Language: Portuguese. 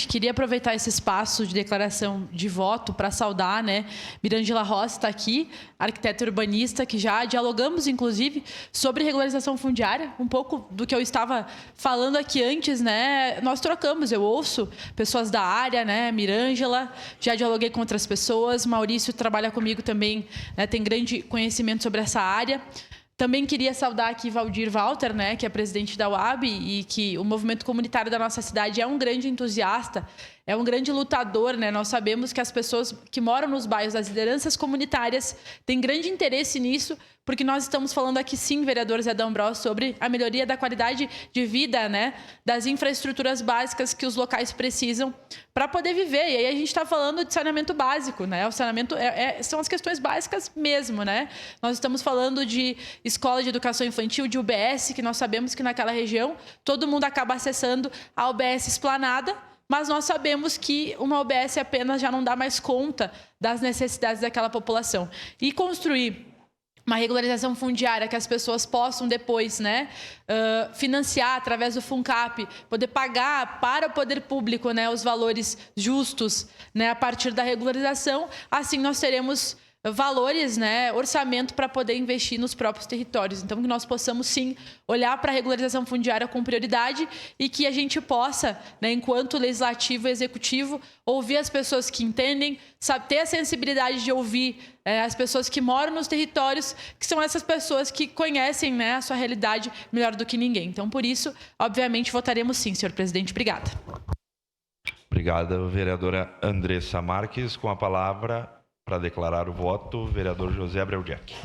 Queria aproveitar esse espaço de declaração de voto para saudar, Mirângela Rossi está aqui, arquiteta urbanista, que já dialogamos, inclusive, sobre regularização fundiária, um pouco do que eu estava falando aqui antes, Nós trocamos, eu ouço pessoas da área, Mirângela, já dialoguei com outras pessoas, Maurício trabalha comigo também, tem grande conhecimento sobre essa área. Também queria saudar aqui Valdir Walter, que é presidente da UAB e que o movimento comunitário da nossa cidade é um grande entusiasta, é um grande lutador, Nós sabemos que as pessoas que moram nos bairros, as lideranças comunitárias, têm grande interesse nisso, porque nós estamos falando aqui, sim, vereador Zé D'Ambrosio, sobre a melhoria da qualidade de vida, das infraestruturas básicas que os locais precisam para poder viver. E aí a gente está falando de saneamento básico, O saneamento são as questões básicas mesmo, Nós estamos falando de escola de educação infantil, de UBS, que nós sabemos que naquela região todo mundo acaba acessando a UBS Esplanada, mas nós sabemos que uma UBS apenas já não dá mais conta das necessidades daquela população. E construir uma regularização fundiária que as pessoas possam depois financiar através do FUNCAP, poder pagar para o poder público os valores justos a partir da regularização, assim nós teremos valores, orçamento para poder investir nos próprios territórios. Então, que nós possamos, sim, olhar para a regularização fundiária com prioridade e que a gente possa, enquanto legislativo e executivo, ouvir as pessoas que entendem, ter a sensibilidade de ouvir as pessoas que moram nos territórios, que são essas pessoas que conhecem a sua realidade melhor do que ninguém. Então, por isso, obviamente, votaremos sim, senhor presidente. Obrigada. Obrigada, vereadora Andressa Marques. Com a palavra, para declarar o voto, vereador José Abreu Jack.